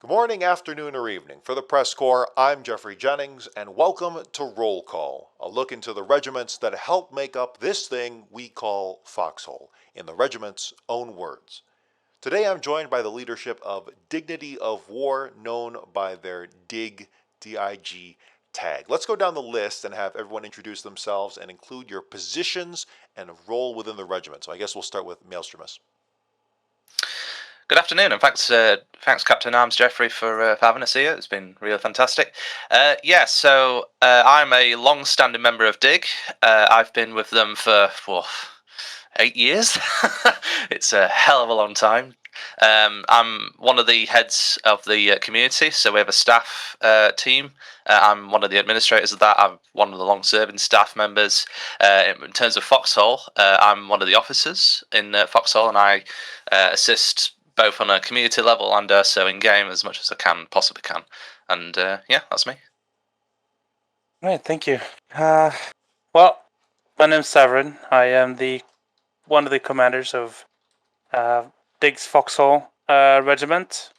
Good morning, afternoon, or evening. For the Press Corps, I'm Geoffrey Jennings, and welcome to Roll Call, a look into the regiments that help make up this thing we call Foxhole, in the regiment's own words. Today I'm joined by the leadership of Dignity of War, known by their DIG tag. Let's go down the list and have everyone introduce themselves and include your positions and role within the regiment. So I guess we'll start with Maelstromeous. Good afternoon, and thanks, Captain Arms Geoffrey, for having us here. It's been really fantastic. I'm a long-standing member of DIG. I've been with them for 8 years. It's a hell of a long time. I'm one of the heads of the community, so we have a staff team. I'm one of the administrators of that. I'm one of the long-serving staff members. In terms of Foxhole, I'm one of the officers in Foxhole, and I assist both on a community level and so in game as much as I possibly can. And that's me. All right, thank you. Well, my name's Zeveryn. I am one of the commanders of Dig's Foxhole regiment.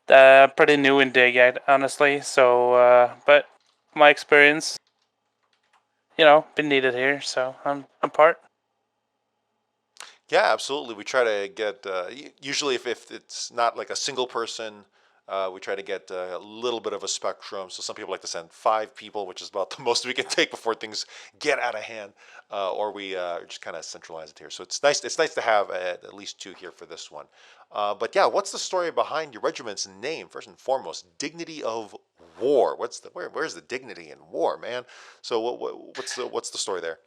Pretty new in Dig, honestly. So, but my experience, been needed here, so I'm part. Yeah, absolutely. We try to get, usually if it's not like a single person, we try to get a little bit of a spectrum. So some people like to send 5 people, which is about the most we can take before things get out of hand, or we just kind of centralize it here. So it's nice. It's nice to have at least 2 here for this one. But yeah, what's the story behind your regiment's name? First and foremost, Dignity of War. Where's the dignity in war, man? So what's the story there?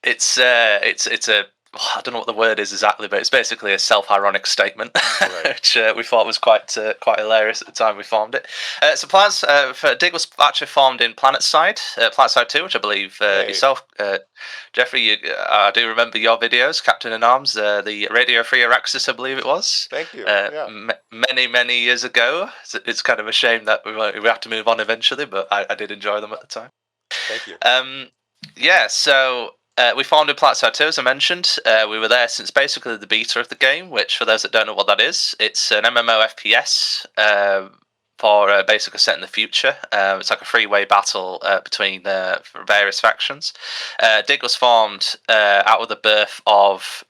It's a I don't know what the word is exactly, but it's basically a self-ironic statement, Right. which we thought was quite hilarious at the time we formed it. So plans for Dig was actually formed in PlanetSide 2, which I believe Hey, yourself, Geoffrey. I do remember your videos, Captain in Arms, the Radio Free Araxis, I believe it was. thank you. Yeah, Many years ago. It's kind of a shame that we have to move on eventually, but I did enjoy them at the time. thank you. We formed in PlanetSide 2, as I mentioned. We were there since basically the beta of the game, which, for those that don't know what that is, it's an MMO FPS for basically set in the future. It's like a freeway battle between various factions. Dig was formed out of the birth of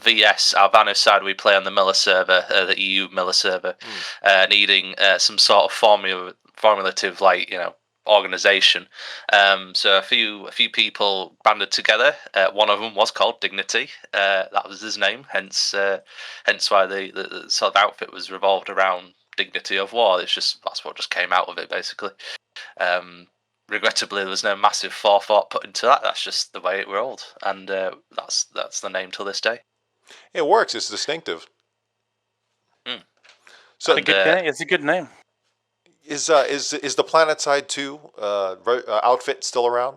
VS, our Vanos side we play on the Miller server, the EU Miller server, needing some sort of formulative, organization. So a few people banded together. One of them was called Dignity. That was his name. Hence why the sort of outfit was revolved around Dignity of War. That's what just came out of it, basically. Regrettably, there was no massive forethought put into that. That's just the way it rolled, and that's the name till this day. It works. It's distinctive. Mm. So It's a good name. is the PlanetSide 2 outfit still around?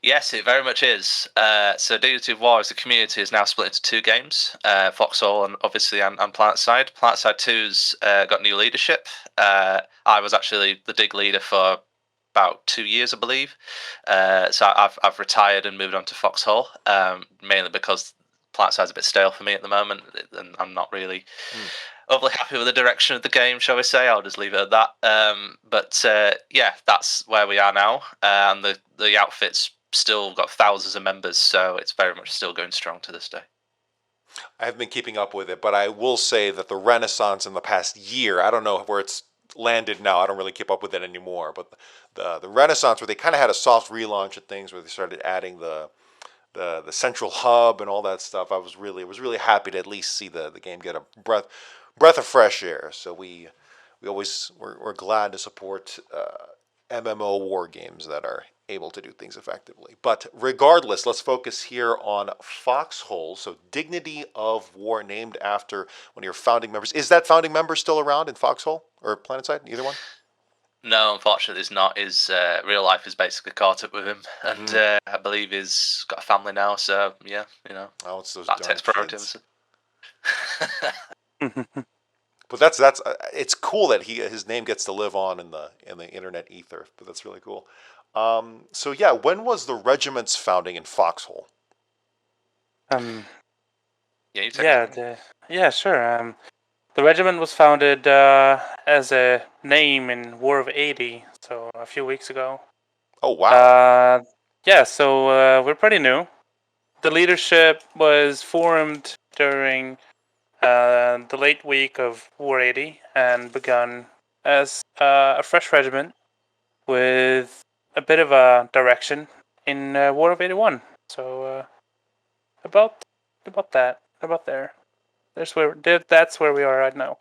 Yes, it very much is. So Dignity of War as a community is now split into 2 games, Foxhole and obviously and PlanetSide. PlanetSide 2's got new leadership. I was actually the Dig leader for about 2 years, I believe. So I've retired and moved on to Foxhole, mainly because PlanetSide's a bit stale for me at the moment, and I'm not really overly happy with the direction of the game, shall we say. I'll just leave it at that. That's where we are now, and the outfit's still got thousands of members, so it's very much still going strong to this day. I haven't been keeping up with it, but I will say that the renaissance in the past year, I don't know where it's landed now. I don't really keep up with it anymore, but the renaissance where they kind of had a soft relaunch of things, where they started adding the central hub and all that stuff. I was really happy to at least see the game get a breath of fresh air. So we're glad to support MMO war games that are able to do things effectively. But regardless, let's focus here on Foxhole. So Dignity of War, named after one of your founding members. Is that founding member still around in Foxhole or PlanetSide? Either one? No, unfortunately, it's not. His real life is basically caught up with him, and I believe he's got a family now. So yeah, Oh, it's those that darn takes priority. kids. But that's it's cool that his name gets to live on in the internet ether. But that's really cool. So yeah, when was the regiment's founding in Foxhole? Um, Yeah, you take it. yeah, sure. The regiment was founded as a name in War of 80, so a few weeks ago. Oh wow. Yeah, so we're pretty new. The leadership was formed during the late week of War 80 and begun as a fresh regiment with a bit of a direction in War of 81. So about about there. That's where we are right now.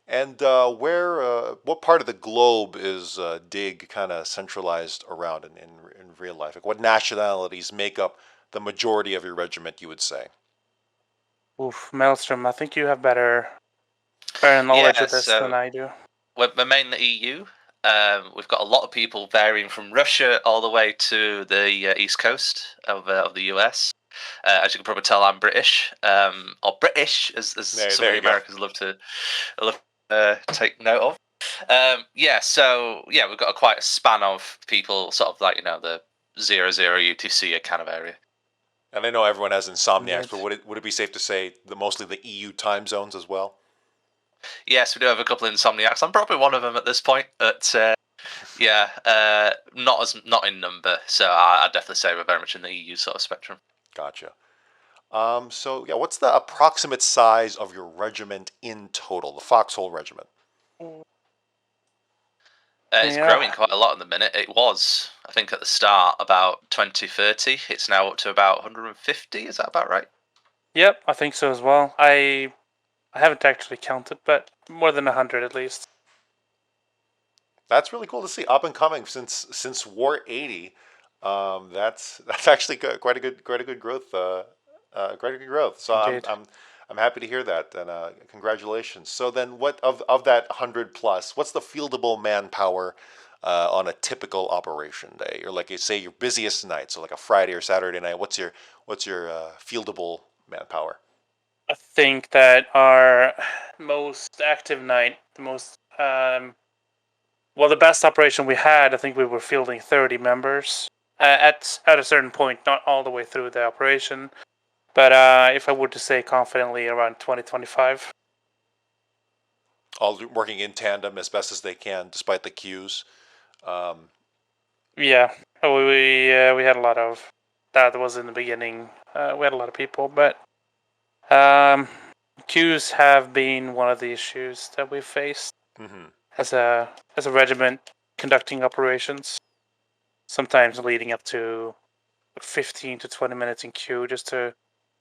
And what part of the globe is Dig kind of centralized around in real life? Like what nationalities make up the majority of your regiment, you would say? Oof, Maelstrom, I think you have better knowledge Yeah, of this than so I do. we're mainly the EU. We've got a lot of people varying from Russia all the way to the east coast of the US. As you can probably tell, I'm British, or British, as some of There the you go. Americans love take note of. Yeah, so yeah, we've got quite a span of people, sort of like the 00 UTC kind of area. And I know everyone has insomniacs, Indeed. but would it be safe to say mostly the EU time zones as well? Yes, we do have a couple of insomniacs. I'm probably one of them at this point, but yeah, not in number. So I'd definitely say we're very much in the EU sort of spectrum. Gotcha. So yeah, what's the approximate size of your regiment in total, the Foxhole Regiment? It's growing Yeah. quite a lot in the minute. It was, I think, at the start about 2030. It's now up to about 150. Is that about right? Yep, I think so as well. I haven't actually counted, but more than 100 at least. That's really cool to see. Up and coming since War 80. That's actually quite a good growth. Quite a good growth. So Indeed. I'm happy to hear that, and congratulations. So then, what of that 100 plus? What's the fieldable manpower on a typical operation day, or like you say your busiest night? So like a Friday or Saturday night. What's your fieldable manpower? I think that our most active night, the best operation we had, I think we were fielding 30 members at a certain point, not all the way through the operation, but if I were to say confidently, around 2025. All working in tandem as best as they can, despite the queues. Um, Yeah, we had a lot of that. Was in the beginning. We had a lot of people, but um, queues have been one of the issues that we've faced mhm. as a regiment conducting operations. Sometimes leading up to 15 to 20 minutes in queue just to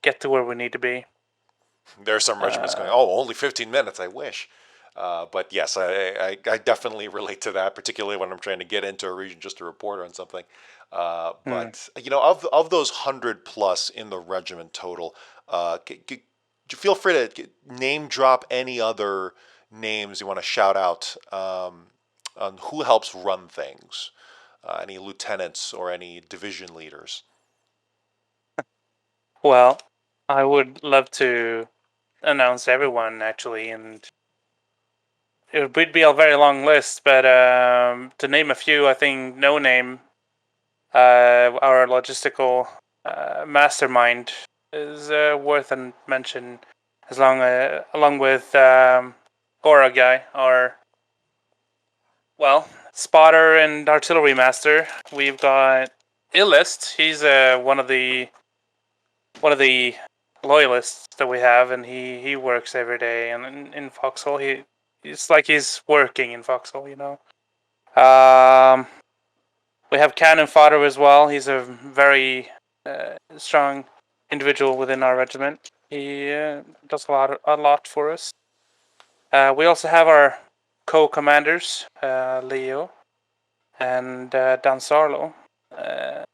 get to where we need to be. There are some regiments going, Uh, oh, only 15 minutes, I wish. But yes, I definitely relate to that, particularly when I'm trying to get into a region just to report on something. hmm. But of those 100 plus in the regiment total, feel free to name drop any other names you want to shout out on who helps run things. Any lieutenants or any division leaders. Well, I would love to announce everyone actually, and it would be a very long list. But to name a few, I think No Name, our logistical mastermind, is worth a mention. Along with Aura guy, our spotter and artillery master. We've got Illist. He's one of the loyalists that we have, and he works every day. And in Foxhole, it's like he's working in Foxhole, you know. Um, we have Cannon Fodder as well. He's a very strong individual within our regiment. He does a lot for us. We also have our co-commanders, Leo and Dan Sarlo. Uh,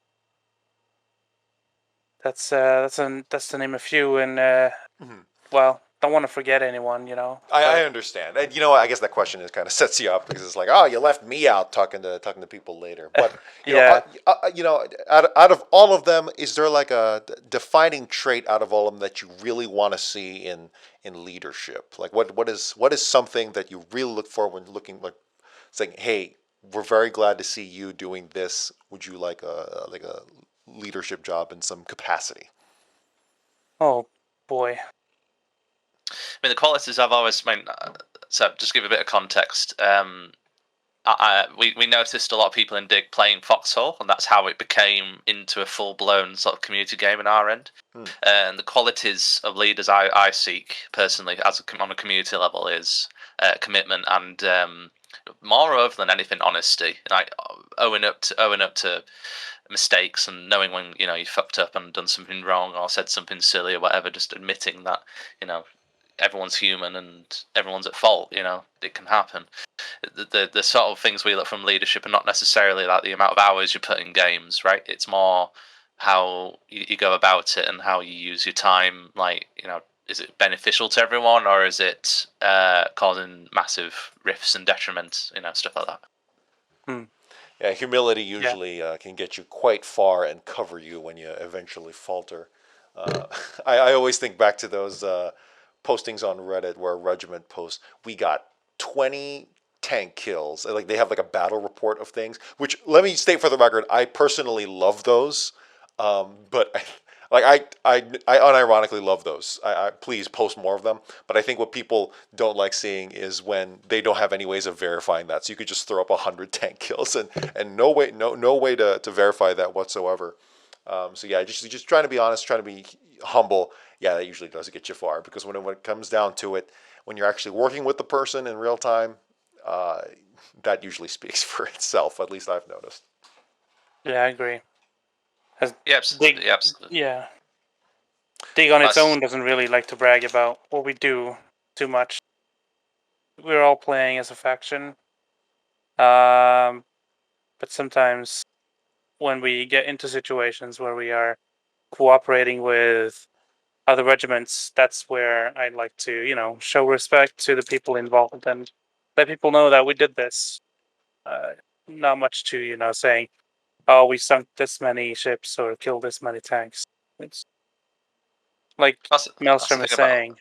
that's to name a few, and Mhm. well, don't want to forget anyone, you know. I But understand, and I guess that question is kind of sets you up because it's like, oh, you left me out talking to people later. But yeah, out of all of them, is there like a defining trait out of all of them that you really want to see in leadership? Like what is something that you really look for when looking like saying, hey, we're very glad to see you doing this. Would you like a leadership job in some capacity? oh boy, I mean, the qualities I've always. So just give a bit of context. We noticed a lot of people in Dig playing Foxhole, and that's how it became into a full blown sort of community game in our end. And the qualities of leaders I seek personally, on a community level, is commitment and moreover than anything, honesty. Like owing up to mistakes and knowing when you fucked up and done something wrong or said something silly or whatever. Just admitting that everyone's human and everyone's at fault. It can happen. The sort of things we look from leadership are not necessarily like the amount of hours you put in games, right? It's more how you go about it and how you use your time. Like, is it beneficial to everyone or is it causing massive rifts and detriment? Stuff like that. Yeah, humility usually can get you quite far and cover you when you eventually falter. I always think back to those postings on Reddit where a regiment posts, we got 20 tank kills. Like they have like a battle report of things, which let me state for the record, I personally love those. But I unironically love those. I please post more of them. But I think what people don't like seeing is when they don't have any ways of verifying that. So you could just throw up 100 tank kills and no way to verify that whatsoever. So yeah, just trying to be honest, trying to be humble. Yeah, that usually does get you far because when it comes down to it, when you're actually working with the person in real time, that usually speaks for itself. At least I've noticed. Yeah, I agree. Yeah, absolutely. Yeah. Dig on its own doesn't really like to brag about what we do too much. We're all playing as a faction. But sometimes when we get into situations where we are cooperating with other regiments, that's where I'd like to, show respect to the people involved and let people know that we did this. Not much to, saying, oh, we sunk this many ships or killed this many tanks. It's like Maelstrom is saying.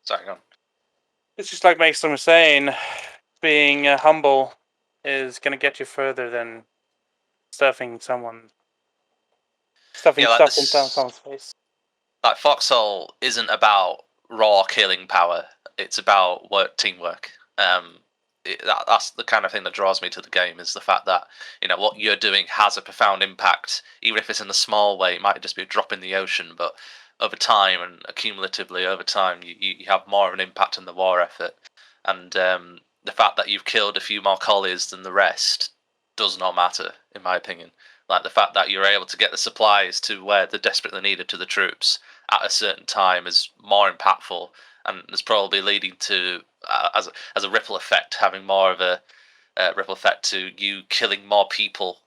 Sorry, go on. It's just like Maelstrom is saying, being humble is going to get you further than stuffing stuff in someone's face. Like Foxhole isn't about raw killing power. It's about teamwork. That's the kind of thing that draws me to the game, is the fact that what you're doing has a profound impact, even if it's in a small way. It might just be a drop in the ocean, but over time and accumulatively over time, you have more of an impact in the war effort. And the fact that you've killed a few more collies than the rest does not matter, in my opinion. Like the fact that you're able to get the supplies to where they're desperately needed to the troops at a certain time is more impactful, and is probably leading to as a ripple effect, having more of a ripple effect to you killing more people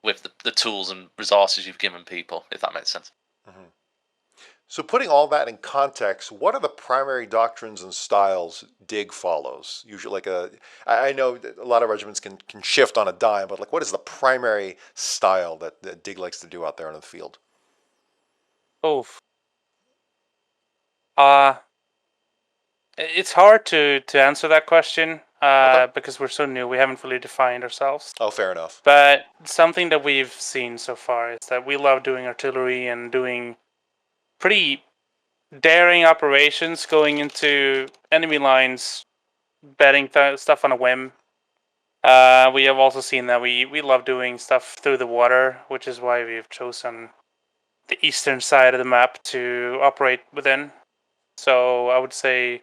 with the tools and resources you've given people, if that makes sense. Mm-hmm. So putting all that in context, what are the primary doctrines and styles Dig follows? Usually, I know a lot of regiments can shift on a dime, but like, what is the primary style that Dig likes to do out there in the field? Oof. It's hard to answer that question Okay. because we're so new. We haven't fully defined ourselves. Oh, fair enough. But something that we've seen so far is that we love doing artillery and doing pretty daring operations, going into enemy lines, betting stuff on a whim. We have also seen that we love doing stuff through the water, which is why we've chosen the eastern side of the map to operate within. So I would say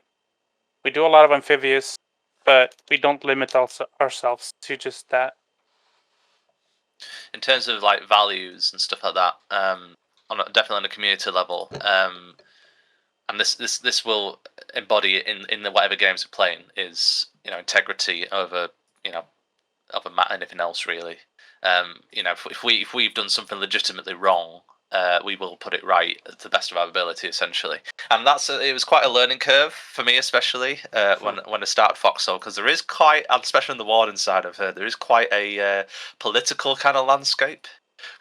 we do a lot of amphibious, but we don't limit ourselves to just that. In terms of like values and stuff like that, definitely on a community level, and this will embody it in the whatever games we're playing, is integrity over anything else really. If we've done something legitimately wrong, we will put it right to the best of our ability, essentially. And it was quite a learning curve for me, especially when I started Foxhole, because there is quite, especially on the Warden side of her, there is quite a political kind of landscape,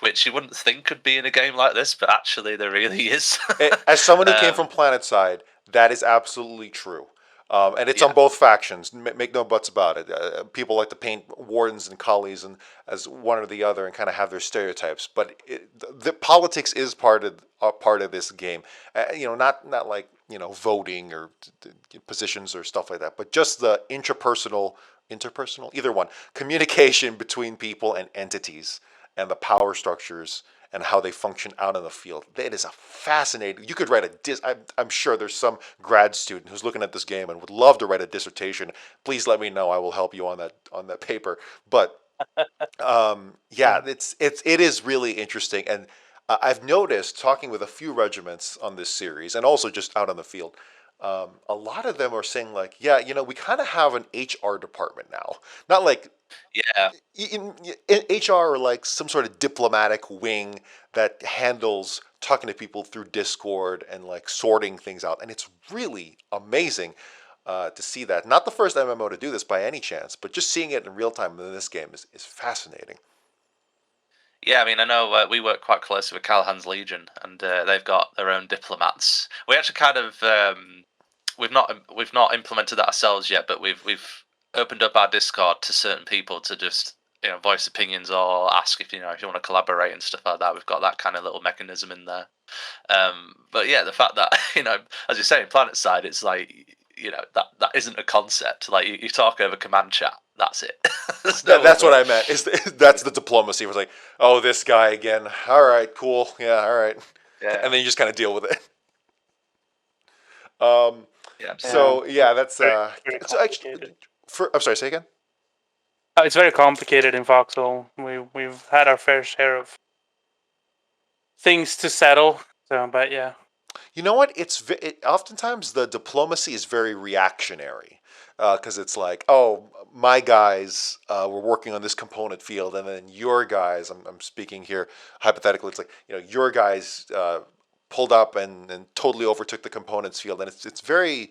which you wouldn't think could be in a game like this, but actually there really is. As someone who came from Planet Side, that is absolutely true. And it's on both factions. Make no buts about it. People like to paint wardens and collies and as one or the other and kind of have their stereotypes. But the politics is part of this game. Not like voting or positions or stuff like that, but just the interpersonal, either one, communication between people and entities and the power structures and how they function out in the field. It is a fascinating. You could write I'm sure there's some grad student who's looking at this game and would love to write a dissertation. Please let me know. I will help you on that paper. But yeah, it is really interesting, and I've noticed talking with a few regiments on this series, and also just out on the field. A lot of them are saying like, yeah, we kind of have an HR department now, not like Yeah, in HR or like some sort of diplomatic wing that handles talking to people through Discord and like sorting things out, and it's really amazing to see that. Not the first MMO to do this by any chance, but just seeing it in real time in this game is fascinating. yeah. I mean, I know we work quite closely with Callahan's Legion, and they've got their own diplomats. We actually kind of we've not implemented that ourselves yet, but we've opened up our Discord to certain people to just voice opinions or ask if you want to collaborate and stuff like that. We've got that kind of little mechanism in there. But yeah, the fact that as you say, in Planet Side, it's like that isn't a concept. Like you talk over command chat. That's it. That's what I meant. That's the diplomacy. It was like, oh, this guy again. All right, cool. Yeah, all right. Yeah. And then you just kind of deal with it. Yeah. So yeah, that's very so actually, I'm sorry. Say again. It's very complicated in Foxhole. We've had our fair share of things to settle. So, but yeah. You know what? Oftentimes the diplomacy is very reactionary because it's like, oh, my guys were working on this component field, and then your guys. I'm speaking here hypothetically. It's like your guys pulled up and totally overtook the components field, and it's very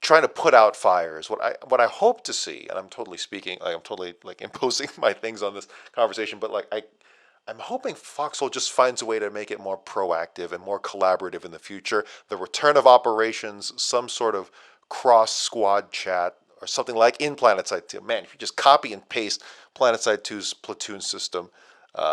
trying to put out fires. What I hope to see, and I'm totally speaking, like I'm totally like imposing my things on this conversation, but like I'm hoping Foxhole just finds a way to make it more proactive and more collaborative in the future. The return of operations, some sort of cross squad chat, or something like in PlanetSide 2. Man, if you just copy and paste PlanetSide 2's platoon system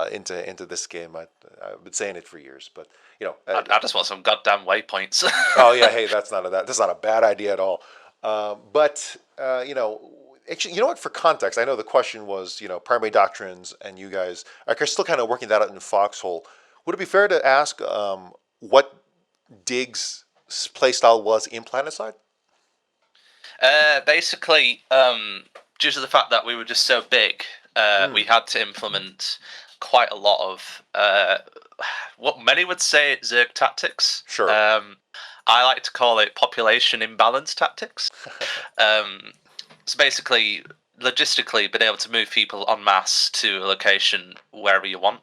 into this game, I've been saying it for years, but I just want some goddamn waypoints. oh yeah, hey, that's not a bad idea at all. But actually, you know what? For context, I know the question was, primary doctrines, and you guys are still kind of working that out in Foxhole. Would it be fair to ask what Dig's playstyle was in PlanetSide? Basically, due to the fact that we were just so big, we had to implement quite a lot of what many would say Zerg tactics. Sure. I like to call it population imbalance tactics. So basically, logistically, being able to move people en masse to a location wherever you want.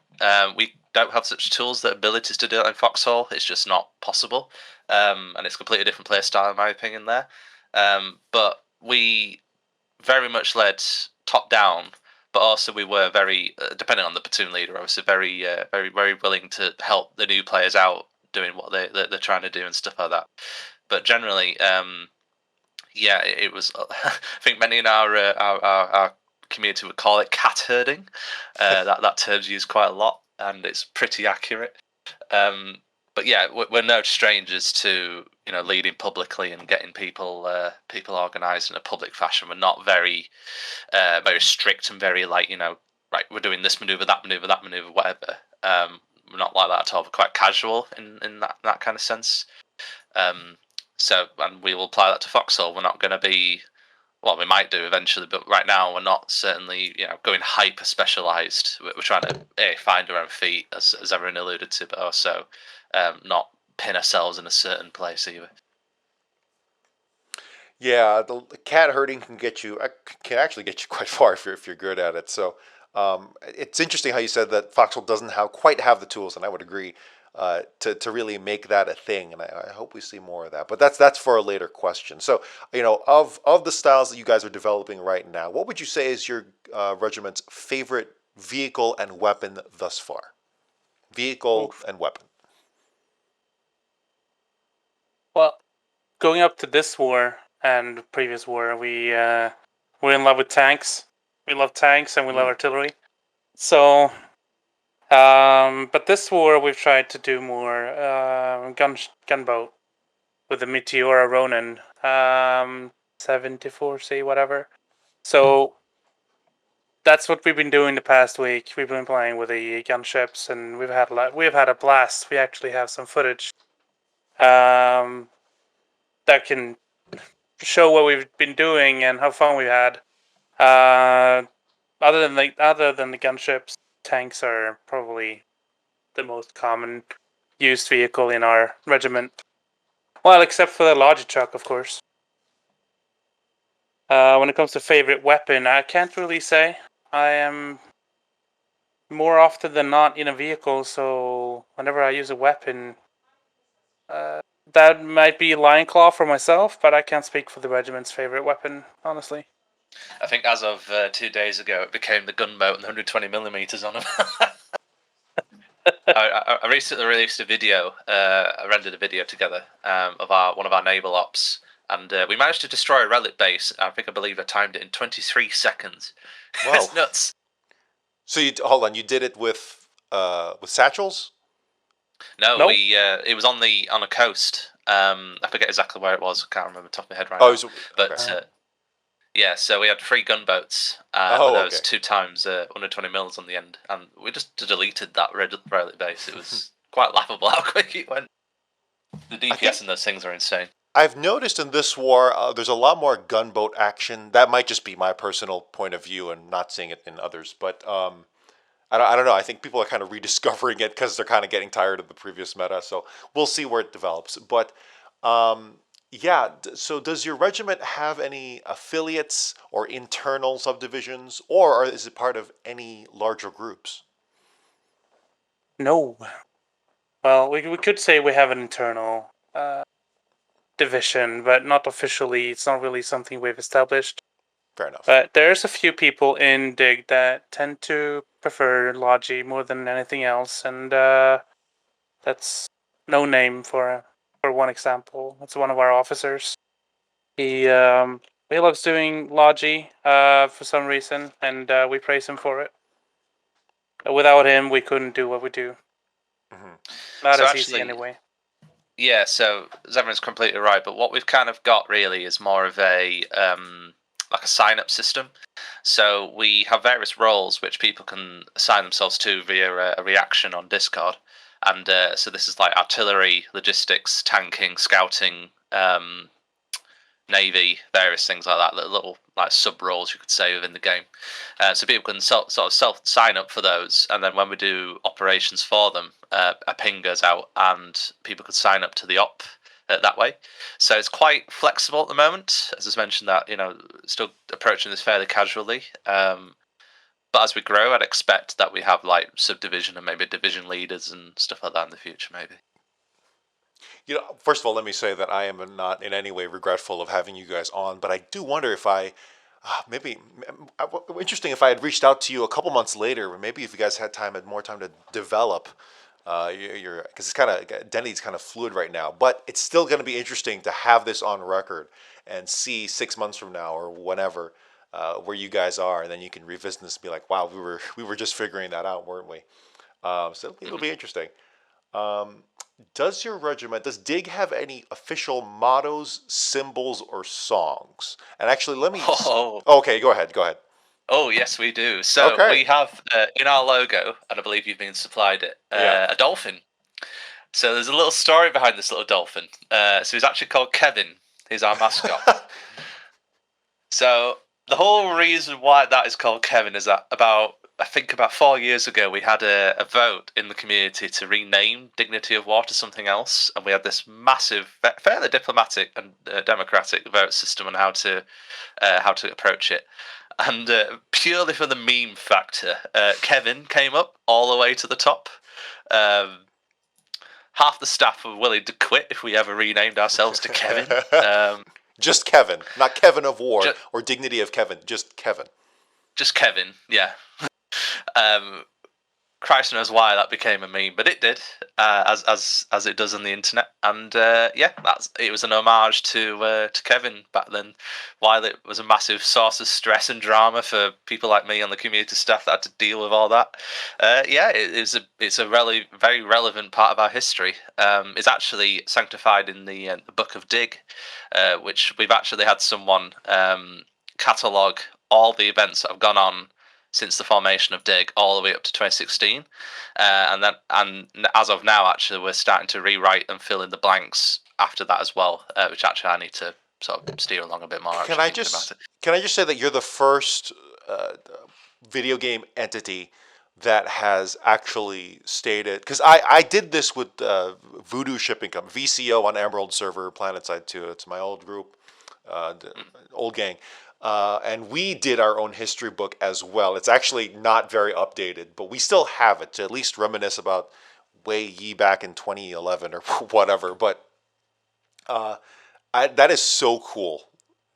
We don't have such tools, that abilities to do it in Foxhole. It's just not possible. And it's a completely different play style, in my opinion, there. But we very much led top down, but also we were very, depending on the platoon leader, obviously very, very willing to help the new players out doing what they're trying to do and stuff like that. But generally, yeah, it was. I think many in our community would call it cat herding. That term's used quite a lot, and it's pretty accurate. But yeah, we're no strangers to leading publicly and getting people organised in a public fashion. We're not very strict and very like right, we're doing this maneuver, that maneuver, whatever. We're not like that at all. We're quite casual in that kind of sense. So, and we will apply that to Foxhole. We're not going to be, well, we might do eventually, but right now we're not certainly, going hyper specialised. We're trying to find our own feet, as Zeveryn alluded to, but also not pin ourselves in a certain place either. Yeah, the cat herding can actually get you quite far if you're good at it. So it's interesting how you said that Foxhole doesn't quite have the tools, and I would agree to really make that a thing. And I hope we see more of that. But that's for a later question. So of the styles that you guys are developing right now, what would you say is your regiment's favorite vehicle and weapon thus far? Vehicle and weapon. Well, going up to this war and previous war, we're in love with tanks. We love tanks and we love artillery. So, but this war we've tried to do more gunboat with the Meteora Ronin, 74C, whatever. So that's what we've been doing the past week. We've been playing with the gunships, and we've had a blast. We actually have some footage that can show what we've been doing and how fun we've had. Other than the gunships, tanks are probably the most common used vehicle in our regiment. Well, except for the Logi truck, of course. When it comes to favorite weapon, I can't really say. I am more often than not in a vehicle, so whenever I use a weapon, that might be Lion Claw for myself, but I can't speak for the regiment's favorite weapon, honestly. I think as of 2 days ago, it became the gunboat and 120mm on them. I recently released a video. I rendered a video together of one of our naval ops, and we managed to destroy a relic base. I believe I timed it in 23 seconds. Wow. It's nuts. So hold on, you did it with satchels? No, Nope. it was on a coast. I forget exactly where it was. I can't remember the top of my head right now. But okay. yeah, so we had 3 gunboats with those 2 times 120mm on the end, and we just deleted that relic base. It was quite laughable how quick it went. The DPS in those things are insane. I've noticed in this war, there's a lot more gunboat action. That might just be my personal point of view and not seeing it in others. But I don't know. I think people are kind of rediscovering it because they're kind of getting tired of the previous meta. So we'll see where it develops. But yeah, so does your regiment have any affiliates or internal subdivisions, or is it part of any larger groups? No. Well, we could say we have an internal division, but not officially. It's not really something we've established. Fair enough. But there's a few people in Dig that tend to prefer Logi more than anything else, and that's No Name for one example. That's one of our officers. He loves doing Logi for some reason, and we praise him for it. Without him, we couldn't do what we do. Mhm. Not So as actually, easy anyway. Yeah, so Zeveryn's completely right, but what we've kind of got really is more of a like a sign-up system. So we have various roles which people can assign themselves to via a reaction on Discord, and so this is like artillery, logistics, tanking, scouting, navy, various things like that, little like sub roles you could say within the game. So people can sort of self sign up for those, and then when we do operations for them, a ping goes out, and people could sign up to the op that way. So it's quite flexible at the moment, as I mentioned. That still approaching this fairly casually. But as we grow, I'd expect that we have like subdivision and maybe division leaders and stuff like that in the future, maybe. First of all, let me say that I am not in any way regretful of having you guys on, but I do wonder if interesting if I had reached out to you a couple months later, maybe if you guys had more time to develop because it's kind of identity's kind of fluid right now, but it's still going to be interesting to have this on record and see 6 months from now or whenever where you guys are, and then you can revisit this and be like, wow, we were just figuring that out, weren't we? So it'll be interesting. Does Dig have any official mottos, symbols, or songs? And actually, let me. Okay, go ahead. Oh, yes, we do. So we have in our logo, and I believe you've been supplied it, a dolphin. So there's a little story behind this little dolphin. So he's actually called Kevin. He's our mascot. So the whole reason why that is called Kevin is that about 4 years ago, we had a vote in the community to rename Dignity of War to something else, and we had this massive, fairly diplomatic and democratic vote system on how to approach it. And purely for the meme factor, Kevin came up all the way to the top. Half the staff were willing to quit if we ever renamed ourselves to Kevin. Just Kevin, not Kevin of War or Dignity of Kevin. Just Kevin. Just Kevin, yeah. Christ knows why that became a meme, but it did, as it does on the internet. And it was an homage to Kevin back then. While it was a massive source of stress and drama for people like me on the community staff that had to deal with all that, it's a really very relevant part of our history. It's actually sanctified in the Book of Dig, which we've actually had someone catalogue all the events that have gone on since the formation of Dig all the way up to 2016, and as of now, actually, we're starting to rewrite and fill in the blanks after that as well, which actually I need to sort of steer along a bit more. Can I just say that you're the first video game entity that has actually stated, because I did this with Voodoo Shipping Company, VCO on Emerald server, PlanetSide 2. It's my old group, old gang. And we did our own history book as well. It's actually not very updated, but we still have it to at least reminisce about way ye back in 2011 or whatever. But that is so cool.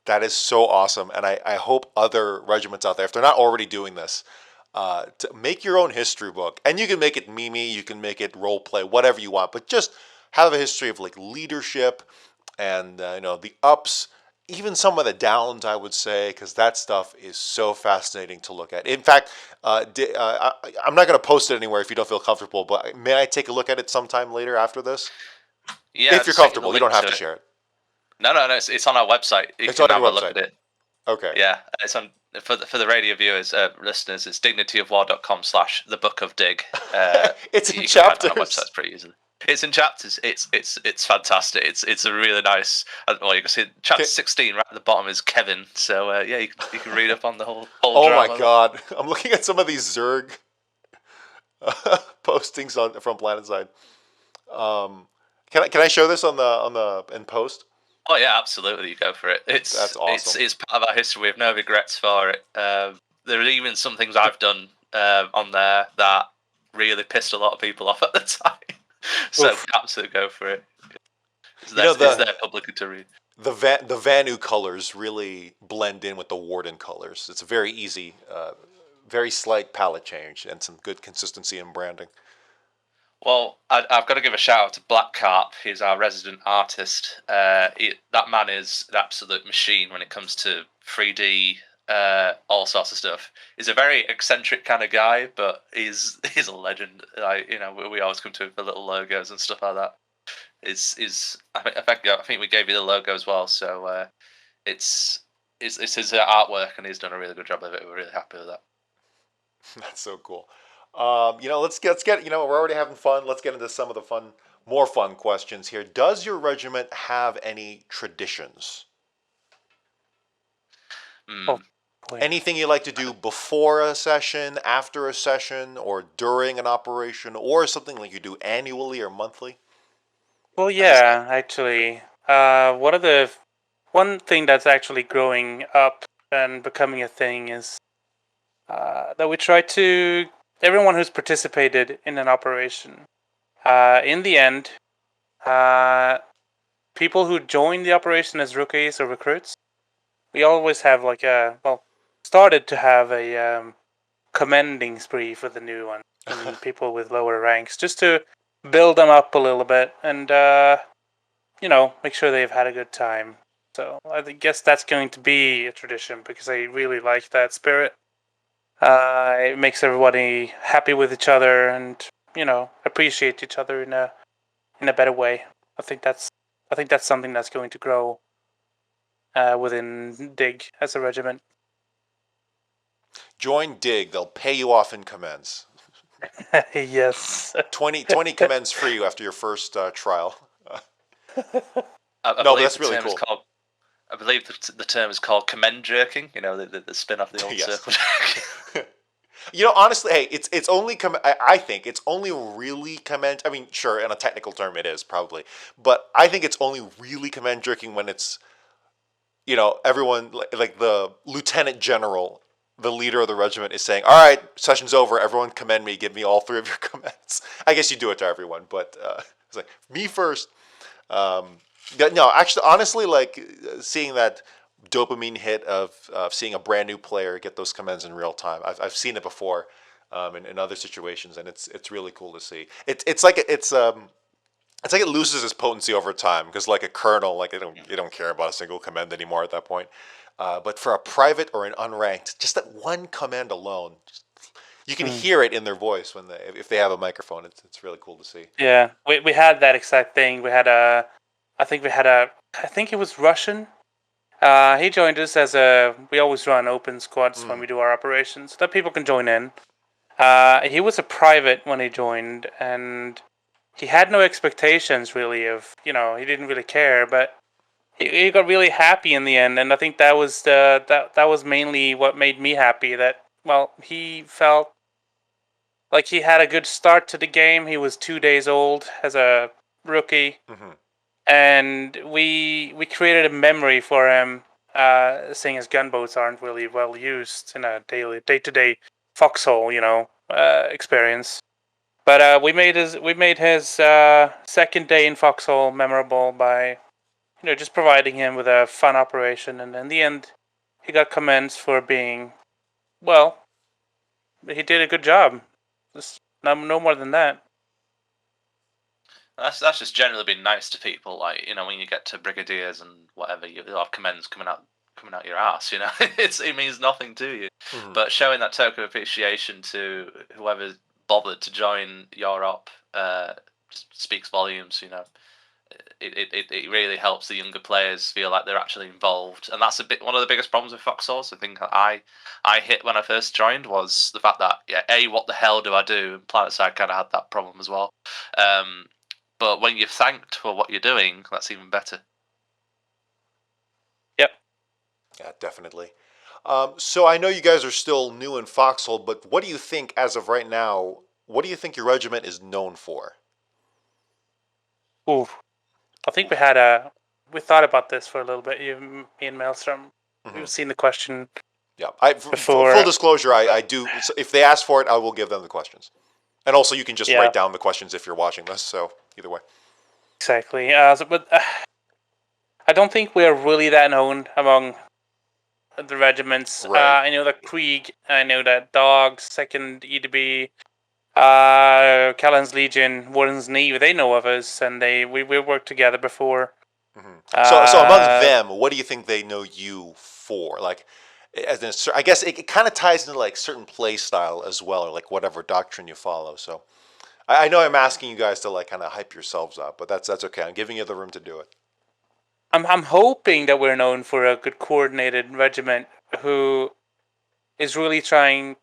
That is so awesome. And I hope other regiments out there, if they're not already doing this, to make your own history book. And you can make it memey, you can make it role play, whatever you want. But just have a history of like leadership and the ups, even some of the downs, I would say, because that stuff is so fascinating to look at. In fact, I'm not going to post it anywhere if you don't feel comfortable, but may I take a look at it sometime later after this? Yeah, if you're comfortable, you don't have to share it. No, it's on our website. You it's can on have your a look website. at it. Okay. Yeah, it's on for the radio viewers, listeners. It's dignityofwar.com/thebookofdig. It's in chapters. On our website pretty easily. It's in chapters. It's fantastic. It's a really nice. Well, you can see chapter 16 right at the bottom is Kevin. So you can read up on the whole. Oh drama. my God! I'm looking at some of these Zerg postings from PlanetSide. Can I show this in post? Oh yeah, absolutely. You go for it. That's awesome. It's part of our history. We have no regrets for it. There are even some things I've done on there that really pissed a lot of people off at the time. So absolutely go for it. It's there publicly to read. The Vanu colors really blend in with the Warden colors. It's a very easy, very slight palette change and some good consistency in branding. Well, I've got to give a shout out to Black Carp. He's our resident artist. That man is an absolute machine when it comes to 3D, all sorts of stuff. He's a very eccentric kind of guy, but he's a legend. We always come to him for little logos and stuff like that. I think we gave you the logo as well. So it's his artwork, and he's done a really good job of it. We're really happy with that. That's so cool. Let's get. We're already having fun. Let's get into some of the more fun questions here. Does your regiment have any traditions? Anything you like to do before a session, after a session, or during an operation, or something like you do annually or monthly? Well, yeah, actually, one thing that's actually growing up and becoming a thing is that we try to. Everyone who's participated in an operation, in the end, people who join the operation as rookies or recruits, we always have started to have a commending spree for the new one, and people with lower ranks, just to build them up a little bit and, make sure they've had a good time. So I guess that's going to be a tradition because I really like that spirit. It makes everybody happy with each other and appreciate each other in a better way. I think that's something that's going to grow within Dig as a regiment. Join Dig; they'll pay you off in commends. Yes. 20 commends for you after your first trial. No, that's really cool. I believe the term is called commend jerking. The spin off the old circle jerk. Honestly, hey, it's only I think it's only really commend. I mean, sure, in a technical term, it is probably, but I think it's only really commend jerking when it's, everyone like the lieutenant general, the leader of the regiment, is saying, "All right, session's over. Everyone commend me. Give me all 3 of your commends." I guess you do it to everyone, but it's like me first. No, actually, honestly, seeing that dopamine hit of seeing a brand new player get those commends in real time. I've seen it before. in other situations, and it's really cool to see. It's like it loses its potency over time because like a kernel, like you don't care about a single command anymore at that point. But for a private or an unranked, just that one command alone, you can hear it in their voice when if they have a microphone. It's really cool to see. Yeah, we had that exact thing. I think it was Russian. He joined us we always run open squads when we do our operations, so that people can join in. He was a private when he joined, and he had no expectations really he didn't really care, but he got really happy in the end, and I think that was that was mainly what made me happy. That he felt like he had a good start to the game. He was 2 days old as a rookie, and we created a memory for him. Seeing as gunboats aren't really well used in a day-to-day foxhole, experience. But we made his second day in foxhole memorable by just providing him with a fun operation, and in the end, he got commends for being he did a good job. Just no more than that. That's just generally been nice to people. Like when you get to brigadiers and whatever, you have commends coming out your ass. It means nothing to you, but showing that token of appreciation to whoever bothered to join your op speaks volumes. It really helps the younger players feel like they're actually involved, and that's one of the biggest problems with Foxholes. I think I hit when I first joined was the fact that what the hell do I do? And PlanetSide kind of had that problem as well. But when you're thanked for what you're doing, that's even better. Yep. Yeah, definitely. So I know you guys are still new in Foxhole, but what do you think, as of right now, what do you think your regiment is known for? Ooh, I think we thought about this for a little bit. Me and Maelstrom, we've seen the question. Yeah, before. Full disclosure, I do. If they ask for it, I will give them the questions, and also you can just write down the questions if you're watching this. So either way. Exactly. But I don't think we're really that known among the regiments. Right. I know that Krieg, I know that Dogs, Second EDB, Callan's Legion, Warden's Knee, they know of us, and we worked together before. So among them, what do you think they know you for? Like, I guess it kind of ties into like certain play style as well, or like whatever doctrine you follow. So I know I'm asking you guys to like kind of hype yourselves up, but that's okay. I'm giving you the room to do it. I'm hoping that we're known for a good coordinated regiment who is really trying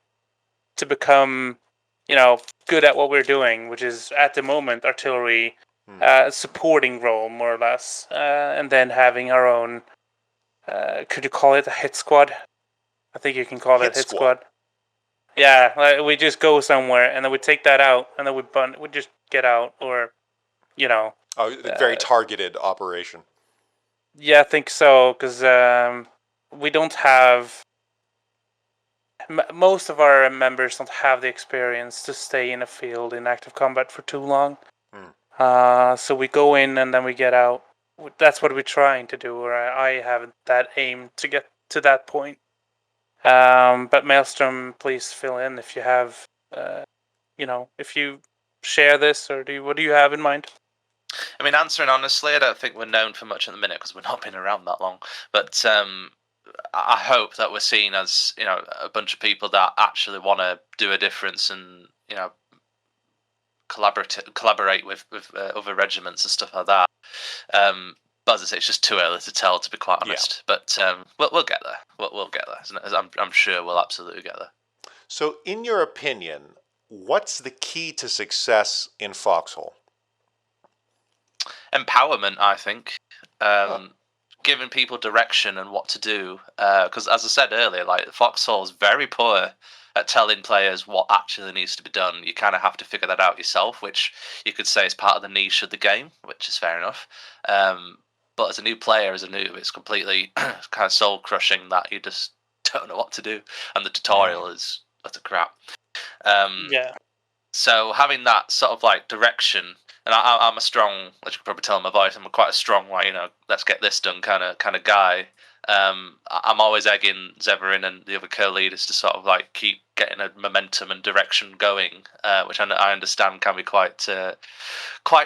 to become, good at what we're doing, which is at the moment artillery supporting role more or less, and then having our own. Could you call it a hit squad? I think you can call it hit squad. Yeah, we just go somewhere and then we take that out and then we just get out, or very targeted operation. Yeah, I think so, because we don't have. Most of our members don't have the experience to stay in a field in active combat for too long. So we go in and then we get out. That's what we're trying to do, or I haven't that aim to get to that point. But Maelstrom, please fill in if you have, if you share this, or what do you have in mind? I mean, answering honestly, I don't think we're known for much at the minute because we've not been around that long. But I hope that we're seen as a bunch of people that actually want to do a difference and collaborate with other regiments and stuff like that. But as I say, it's just too early to tell, to be quite honest. Yeah. But we'll get there. We'll get there. I'm sure we'll absolutely get there. So, in your opinion, what's the key to success in Foxhole? Empowerment, I think. Giving people direction and what to do. Because as I said earlier, like Foxhole is very poor at telling players what actually needs to be done. You kind of have to figure that out yourself, which you could say is part of the niche of the game, which is fair enough. But as a new player, as a noob, it's completely kind of soul crushing that you just don't know what to do, and the tutorial is utter crap. So having that sort of like direction, and I'm a strong, as you can probably tell in my voice, I'm quite a strong, like let's get this done kind of guy. I'm always egging Zeveryn and the other co-leaders to sort of like keep getting a momentum and direction going, which I understand can be quite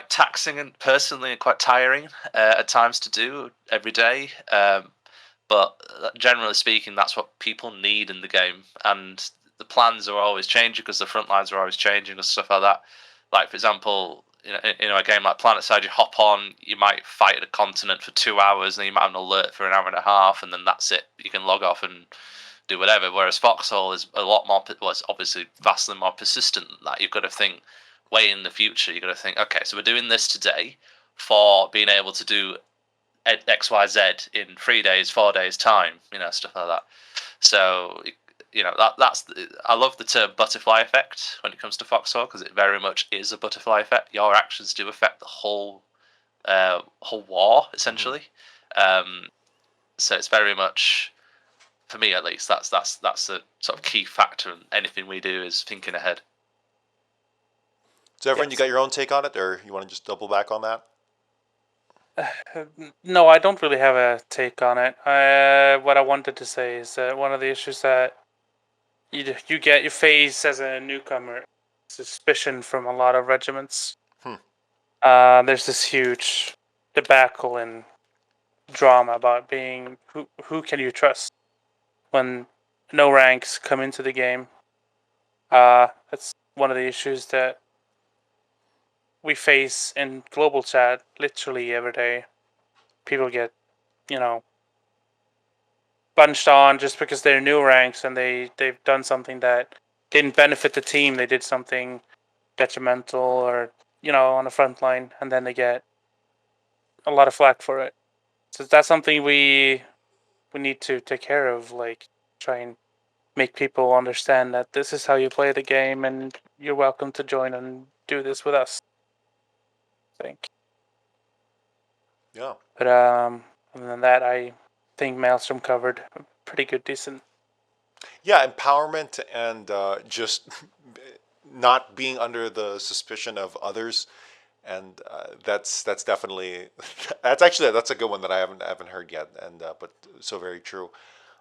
taxing and personally and quite tiring at times to do every day. But generally speaking, that's what people need in the game, and the plans are always changing because the front lines are always changing and stuff like that. Like for example, a game like PlanetSide, you hop on, you might fight a continent for 2 hours, and then you might have an alert for an hour and a half, and then that's it. You can log off and do whatever. Whereas Foxhole is a lot more, well, it's obviously vastly more persistent than that. You've got to think way in the future. You've got to think, okay, so we're doing this today for being able to do X, Y, Z in 3 days, 4 days time, stuff like that. So that's I love the term butterfly effect when it comes to Foxhole because it very much is a butterfly effect. Your actions do affect the whole war essentially. So it's very much, for me at least, that's the sort of key factor in anything we do is thinking ahead. Zeveryn, yes. You got your own take on it, or you want to just double back on that? No, I don't really have a take on it. What I wanted to say is that one of the issues that you face as a newcomer, suspicion from a lot of regiments. There's this huge debacle and drama about being who can you trust when no ranks come into the game. That's one of the issues that we face in global chat literally every day. People get, bunched on just because they're new ranks and they've done something that didn't benefit the team. They did something detrimental or, on the front line, and then they get a lot of flack for it. So that's something we need to take care of, like try and make people understand that this is how you play the game and you're welcome to join and do this with us. I think. Yeah. But other than that, I think Maelstrom covered pretty good, decent. Yeah, empowerment and just not being under the suspicion of others, and that's definitely that's a good one that I haven't heard yet, and but so very true.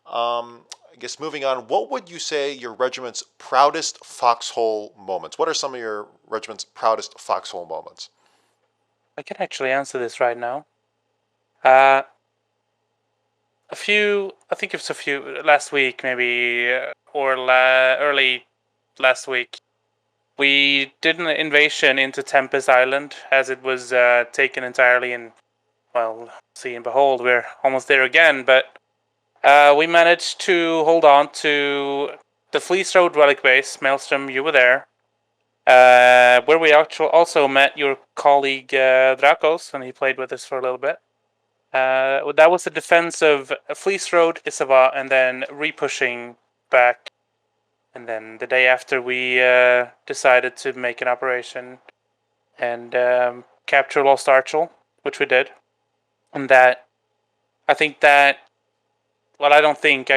I guess moving on, what would you say your regiment's proudest Foxhole moments? What are some of your regiment's proudest Foxhole moments? I can actually answer this right now. I think it was a few last week, maybe, or early last week. We did an invasion into Tempest Island as it was taken entirely, and well, see and behold, we're almost there again. But we managed to hold on to the Fleece Road Relic Base. Maelstrom, you were there. Where we also met your colleague Dracos, and he played with us for a little bit. That was the defense of Fleece Road, Isava, and then repushing back. And then the day after, we decided to make an operation and capture Lost Archel, which we did. And I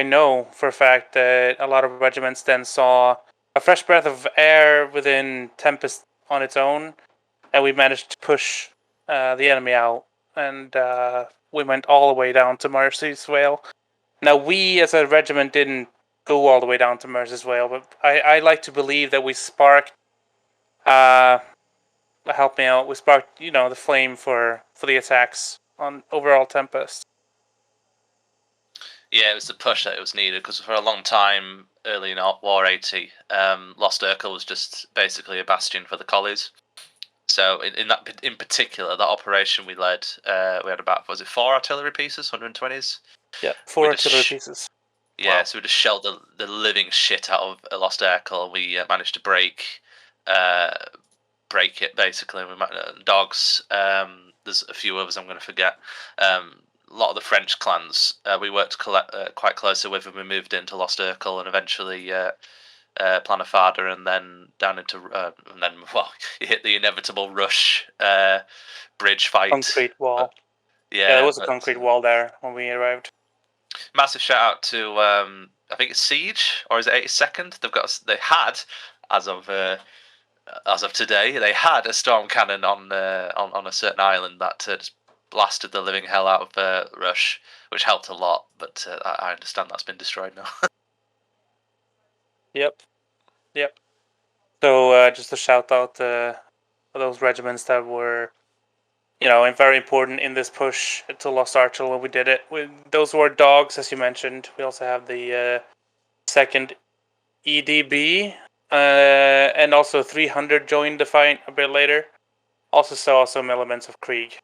know for a fact that a lot of regiments then saw a fresh breath of air within Tempest on its own, and we managed to push the enemy out, and we went all the way down to Mercy's Vale. Now, we as a regiment didn't go all the way down to Mercy's Vale, but I like to believe that we sparked, help me out, we sparked, the flame for the attacks on overall Tempest. Yeah, it was the push that it was needed because for a long time, early in War 80, Lost Urkel was just basically a bastion for the collies. So in particular, that operation we led, we had about, was it 4 artillery pieces, 120s? Yeah, 4 artillery pieces. Yeah, Wow. So we just shelled the living shit out of Lost Urkel. We managed to break it basically. Dogs. There's a few others I'm going to forget. A lot of the French clans we worked quite closely with when we moved into Lost Urkel, and eventually Planafada, and then down into and then you hit the inevitable rush bridge fight. Concrete wall. Yeah, there was a concrete wall there when we arrived. Massive shout out to I think it's Siege, or is it 82nd? They had as of today, they had a storm cannon on a certain island that just blasted the living hell out of Rush, which helped a lot. But I understand that's been destroyed now. Yep. So just a shout out for those regiments that were, and very important in this push to Lost Archer when we did it. Those were dogs, as you mentioned. We also have the second EDB, and also 300 joined the fight a bit later. Also saw some elements of Krieg.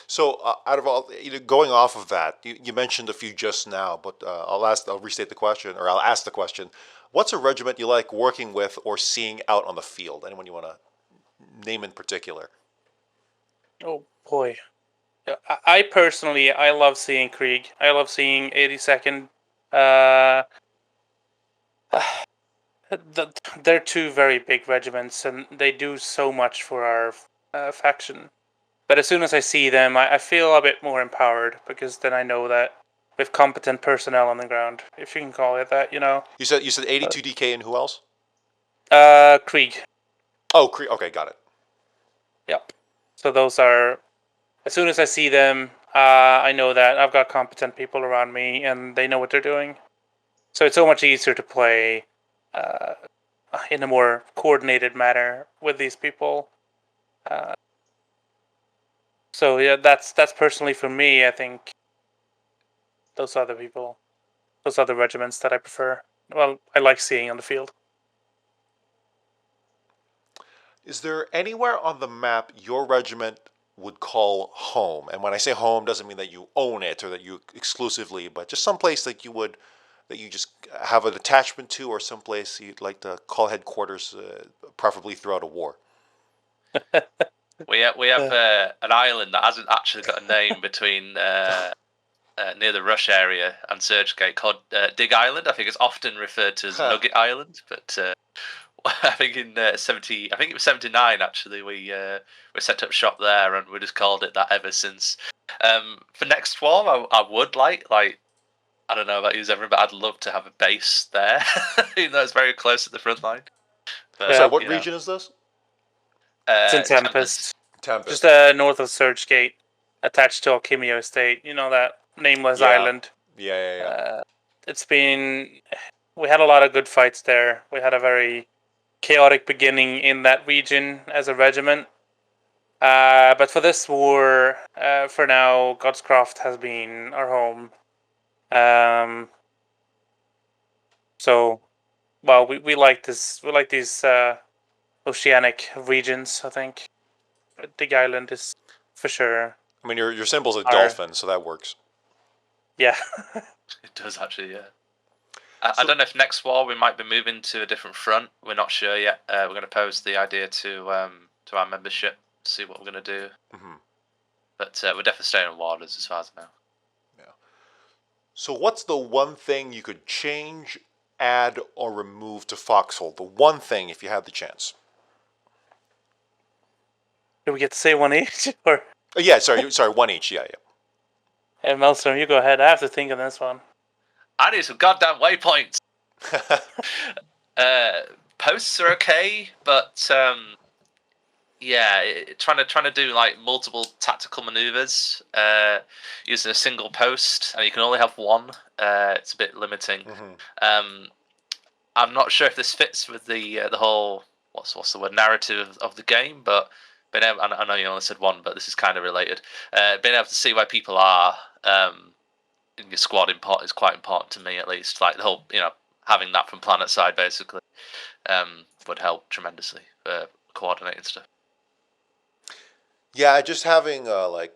So, out of all, going off of that, you mentioned a few just now, but I'll restate the question, or I'll ask the question: what's a regiment you like working with or seeing out on the field? Anyone you want to name in particular? Oh boy, I personally love seeing Krieg. I love seeing 82nd. They're two very big regiments, and they do so much for our faction. But as soon as I see them, I feel a bit more empowered, because then I know that we have competent personnel on the ground, if you can call it that. You said 82 DK and who else? Krieg. Oh, Krieg. Okay, got it. Yep. So those are. As soon as I see them, I know that I've got competent people around me, and they know what they're doing. So it's so much easier to play in a more coordinated manner with these people. So yeah, that's personally for me. I think those are the regiments that I prefer. Well, I like seeing on the field. Is there anywhere on the map your regiment would call home? And when I say home, doesn't mean that you own it or that you exclusively, but just someplace that you just have an attachment to, or someplace you'd like to call headquarters, preferably throughout a war. We have an island that hasn't actually got a name between near the Rush area and Surgegate called Dig Island. I think it's often referred to as Nugget Island, but I think in I think it was 79 actually. We set up shop there, and we just called it that ever since. For next war, I would like I don't know about you, Zeveryn, but I'd love to have a base there. Even though it's very close to the front line. But, So, what region is this? It's in Tempest. Tempest. Just north of Surgegate, attached to Alchemio Estate. You know, that nameless island. Yeah. We had a lot of good fights there. We had a very chaotic beginning in that region as a regiment. But for this war, for now, Godscroft has been our home. So, well, we like this. We like these oceanic regions, I think. Dig Island is for sure. I mean, your symbol's a dolphin, so that works. Yeah. It does actually, yeah. I don't know if next war we might be moving to a different front. We're not sure yet. We're going to pose the idea to our membership, see what we're going to do. Mm-hmm. But we're definitely staying in Waters as far as I know. Yeah. So what's the one thing you could change, add, or remove to Foxhole? The one thing, if you had the chance. Do we get to say one each? Or? Oh, yeah, sorry, one each. Yeah. Hey, Maelstrom, you go ahead. I have to think of this one. I need some goddamn waypoints. Posts are okay, but trying to do like multiple tactical maneuvers using a single post, and you can only have one. It's a bit limiting. Mm-hmm. I'm not sure if this fits with the whole what's the word narrative of the game, but being able, I know you only said one, but this is kind of related. Being able to see where people are in your squad is quite important to me, at least. Like the whole, having that from planet side basically would help tremendously for coordinating stuff. Yeah, just having like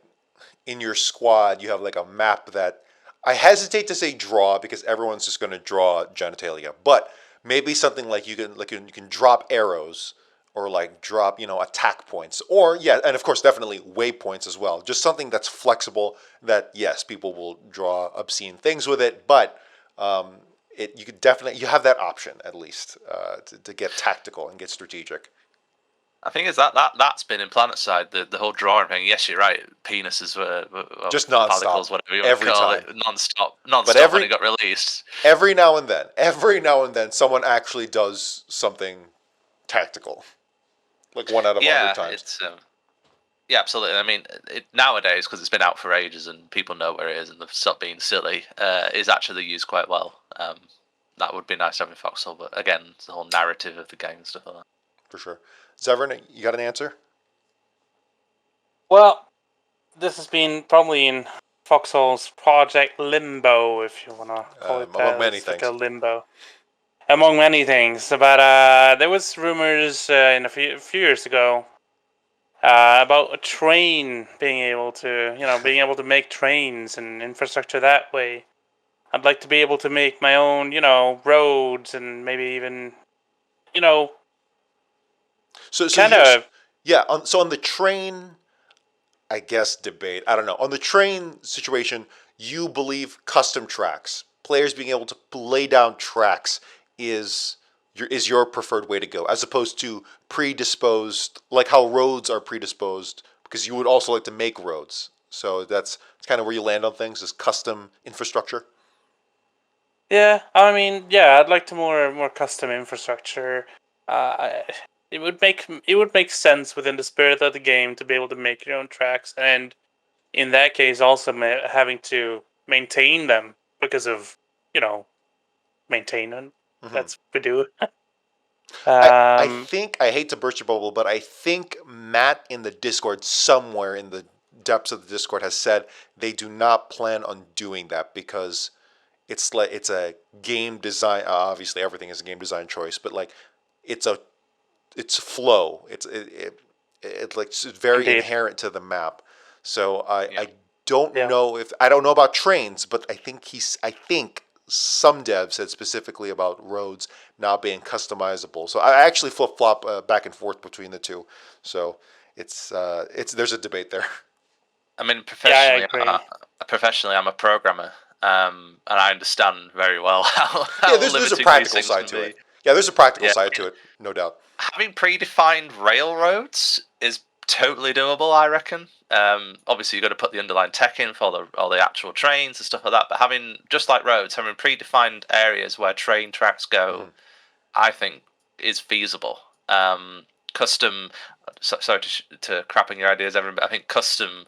in your squad, you have like a map that I hesitate to say draw because everyone's just going to draw genitalia, but maybe something like you can drop arrows or like drop attack points, or and of course definitely waypoints as well. Just something that's flexible that yes, people will draw obscene things with it, but you have that option at least to get tactical and get strategic. I think is that's been in PlanetSide the whole drawing thing. Yes, you're right. Penises were just nonstop, whatever you want to call it, nonstop but when it got released. Every now and then, someone actually does something tactical, like 1 out of 100 times. Yeah, absolutely. I mean, nowadays, because it's been out for ages and people know where it is and they've stopped being silly, is actually used quite well. That would be nice to have in Foxhole, but again, it's the whole narrative of the game and stuff like that. For sure. Zeveryn, you got an answer? Well, this has been probably in Foxhole's Project Limbo, if you want to call it that. Among many It's like things. a limbo. Among many things. But there was rumors in a few years ago about a train being able to make trains and infrastructure that way. I'd like to be able to make my own, roads and maybe even, So kind of. yeah. So on the train, I guess debate. I don't know. On the train situation, you believe custom tracks, players being able to lay down tracks is your preferred way to go, as opposed to predisposed, like how roads are predisposed, because you would also like to make roads. So that's kind of where you land on things, is custom infrastructure. Yeah, I mean, yeah, I'd like to more custom infrastructure. Uh, it would make sense within the spirit of the game to be able to make your own tracks, and in that case, also having to maintain them because of maintenance. Hmm. That's what we do. I Um, think, I hate to burst your bubble, but I think Matt in the Discord, somewhere in the depths of the Discord, has said they do not plan on doing that because it's a game design. Obviously, everything is a game design choice, but like it's a it's flow. It's like it's very Indeed, inherent to the map. So Yeah. I don't yeah. know if I don't know about trains, but I think some devs said specifically about roads not being customizable. So I actually flip flop back and forth between the two. So it's there's a debate there. I mean, Yeah, I agree. professionally, I'm a programmer, and I understand very well how, Yeah, how there's a limiting these practical things side can to be. it. Yeah, there's a practical Yeah, side to it, no doubt. having predefined railroads is totally doable, I reckon. Obviously, you've got to put the underlying tech in for all the actual trains and stuff like that. But having, just like roads, having predefined areas where train tracks go, Mhm. I think is feasible. Custom, sorry to crap on your ideas, everyone, but I think custom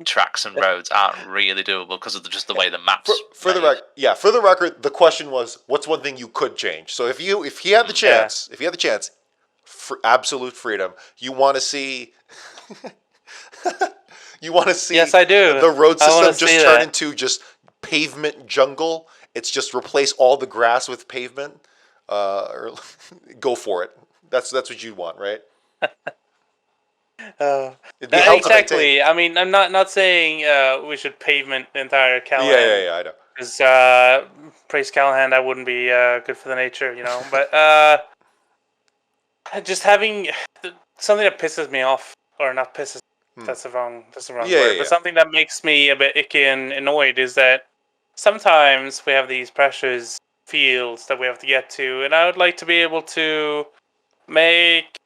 tracks and roads aren't really doable because of just the way the map's For the made. record, yeah, for the record, the question was, what's one thing you could change? So if he had the Yeah. chance, if he had the chance, for absolute freedom, you want to see, you want to see Yes, I do. the road I want to system just see turn that. into just pavement jungle. It's just replace all the grass with pavement. Or go for it. That's what you want, right? Uh, It'd be hell to maintain. exactly. I mean, I'm not saying we should pavement the entire Callahan Yeah. I know. because praise Callahan, that wouldn't be good for the nature, But just having something that pisses me off, or not pisses. Hmm. That's the wrong Yeah, word. yeah, But yeah. something that makes me a bit icky and annoyed is that sometimes we have these precious fields that we have to get to, and I would like to be able to make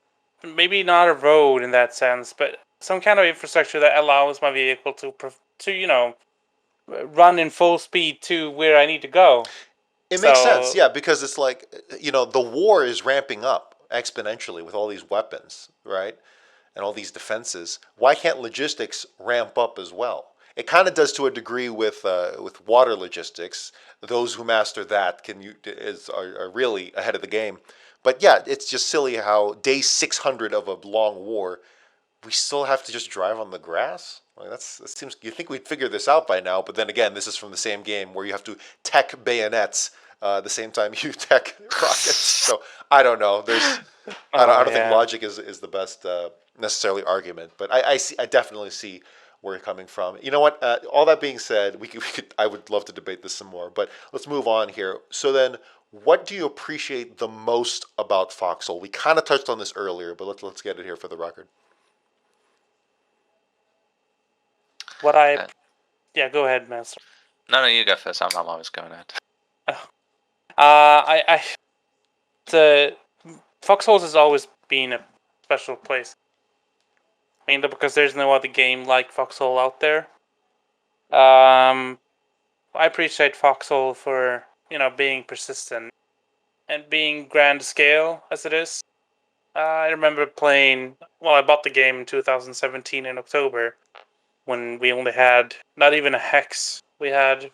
maybe not a road in that sense, but some kind of infrastructure that allows my vehicle to run in full speed to where I need to go. It makes sense, So yeah, because it's like, the war is ramping up exponentially with all these weapons, right? And all these defenses. Why can't logistics ramp up as well? It kind of does to a degree with water logistics. Those who master that are really ahead of the game. But yeah, it's just silly how day 600 of a long war, we still have to just drive on the grass. Like that seems, you think we'd figure this out by now, but then again, this is from the same game where you have to tech bayonets the same time you tech rockets. So I don't know. I oh don't think yeah. logic is the best necessarily argument, but I definitely see where you're coming from. You know what? All that being said, we could I would love to debate this some more, but let's move on here. So then, what do you appreciate the most about Foxhole? We kind of touched on this earlier, but let's get it here for the record. What I Uh, Yeah, go ahead, Master. no, you go first. I'm always going ahead. I the Foxholes has always been a special place. Mainly because there's no other game like Foxhole out there. I appreciate Foxhole for being persistent and being grand scale as it is. I remember playing. Well, I bought the game in 2017 in October when we only had not even a hex. We had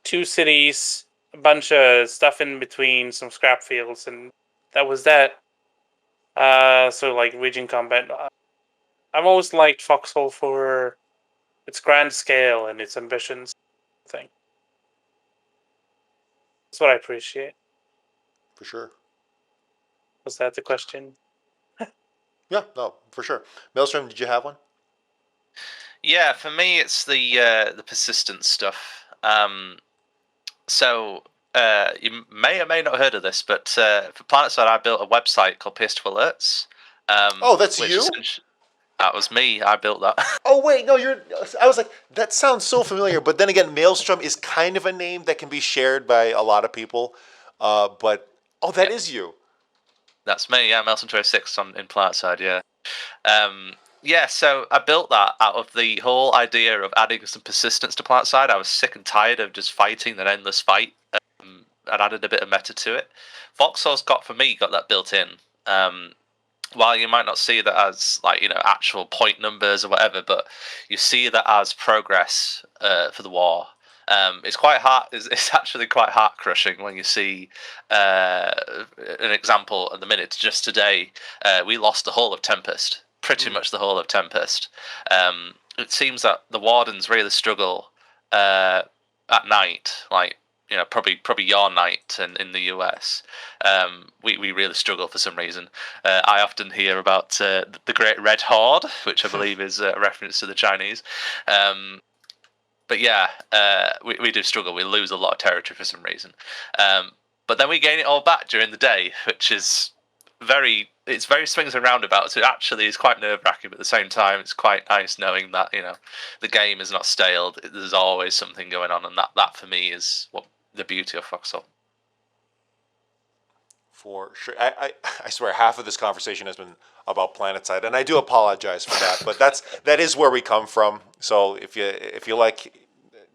2 cities, a bunch of stuff in between, some scrap fields, and that was that. So like region combat. I've always liked Foxhole for its grand scale and its ambitions. I think that's what I appreciate. For sure. Was that the question? Yeah, no, for sure. Maelstrom, did you have one? Yeah, for me, it's the persistent stuff. So you may or may not have heard of this, but for PlanetSide, I built a website called Pierce Alerts. Oh, that's Which you? that was me. I built that. Oh wait, no, you're. I was like, that sounds so familiar. But then again, Maelstrom is kind of a name that can be shared by a lot of people. But oh, that is you. That's me. Yeah, Maelstromeous on in PlanetSide. Yeah. Yeah, so I built that out of the whole idea of adding some persistence to PlanetSide. I was sick and tired of just fighting that endless fight. I'd added a bit of meta to it. Foxhole's got that built in. While you might not see that as actual point numbers or whatever, but you see that as progress for the war. It's quite hard. It's actually quite heart crushing when you see an example at the minute. Just today, we lost the whole of Tempest, pretty much the whole of Tempest. It seems that the Wardens really struggle at night, probably your night in the US. We really struggle for some reason. I often hear about the Great Red Horde, which I believe is a reference to the Chinese. But yeah, we do struggle. We lose a lot of territory for some reason. But then we gain it all back during the day, which is very swings and roundabouts. It actually is quite nerve-wracking, but at the same time, it's quite nice knowing that the game is not stale. There's always something going on, and that for me is what the beauty of Foxhole. For sure. I swear half of this conversation has been about PlanetSide, and I do apologize for that, but that is where we come from. So if you like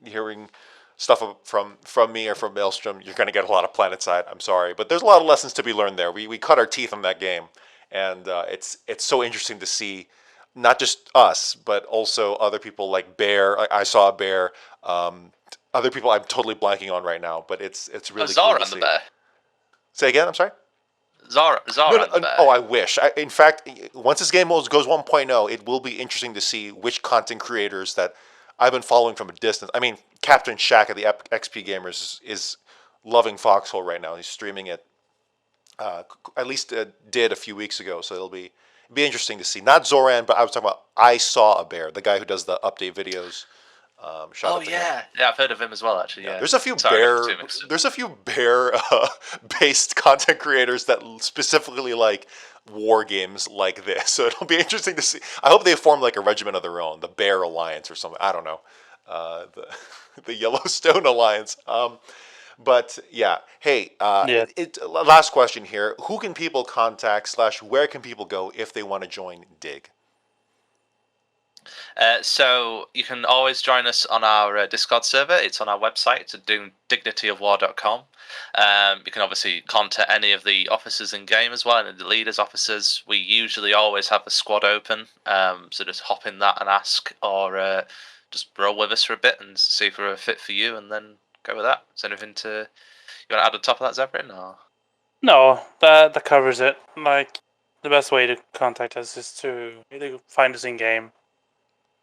hearing stuff from me or from Maelstrom, you're going to get a lot of PlanetSide. I'm sorry, but there's a lot of lessons to be learned there. We cut our teeth on that game, and it's so interesting to see not just us, but also other people like Bear. I saw a Bear. Other people I'm totally blanking on right now, but it's really Zara cool to and the see. Bear. Say again. I'm sorry. Zara No, and the Bear. oh, I wish. In fact, once this game goes 1.0, it will be interesting to see which content creators that I've been following from a distance. I mean, Captain Shaq of the XP Gamers is loving Foxhole right now. He's streaming it. At least did a few weeks ago, so it'll be interesting to see. Not Zoran, but I was talking about I Saw a Bear, the guy who does the update videos. Shout out to him. Yeah, I've heard of him as well. Actually, yeah. There's a few Sorry, bear. I got too mixed up. There's a few bear based content creators that specifically like war games like this. So it'll be interesting to see. I hope they form like a regiment of their own, the Bear Alliance or something. I don't know, the Yellowstone Alliance. But yeah, hey, Yeah. last question here: who can people contact / where can people go if they want to join Dig? So you can always join us on our Discord server. It's on our website. It's at dignityofwar.com. You can obviously contact any of the officers in game as well, and the leaders, officers. We usually always have a squad open, so just hop in that and ask, or just roll with us for a bit and see if we're a fit for you, and then go with that. Is there anything you want to add on top of that, Zeveryn? Or? No, that covers it. Like, the best way to contact us is to either find us in game.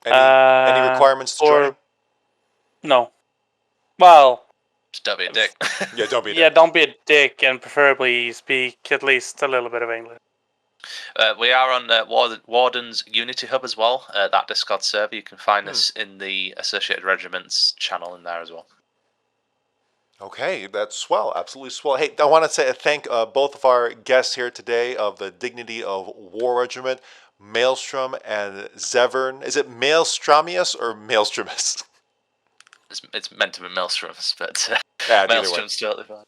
Any requirements to join? No. Well, Just don't be a dick. Yeah, don't be. Yeah, don't be a dick, and preferably speak at least a little bit of English. We are on Warden's Unity Hub as well. That Discord server. You can find us in the Associated Regiments channel in there as well. Okay, that's swell, absolutely swell. Hey, I want to thank both of our guests here today of the Dignity of War Regiment, Maelstrom and Zeveryn. Is it Maelstromeous or Maelstromeous? It's meant to be Maelstromeous, but Maelstrom's totally fine.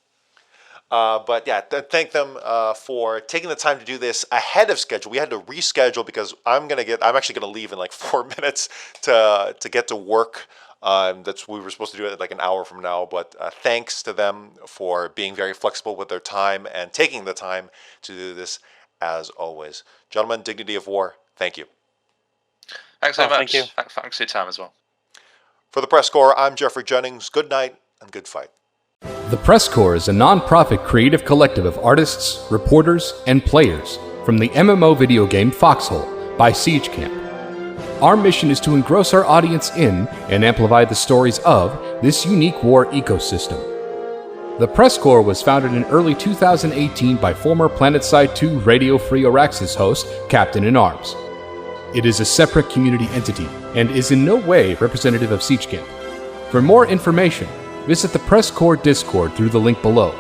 But yeah, thank them for taking the time to do this ahead of schedule. We had to reschedule because I'm actually gonna leave in like 4 minutes to get to work. We were supposed to do it like an hour from now, but thanks to them for being very flexible with their time and taking the time to do this as always. Gentlemen, dignity of war, thank you. Thanks very much. Thank you. Thanks for your time as well. For the Press Corps, I'm Geoffrey Jennings. Good night and good fight. The Press Corps is a non-profit creative collective of artists, reporters, and players from the MMO video game Foxhole by Siege Camp. Our mission is to engross our audience in and amplify the stories of this unique war ecosystem. The Press Corps was founded in early 2018 by former PlanetSide 2 Radio Free Araxis host Captain in Arms. It is a separate community entity and is in no way representative of Siege Camp. For more information, visit the Press Corps Discord through the link below.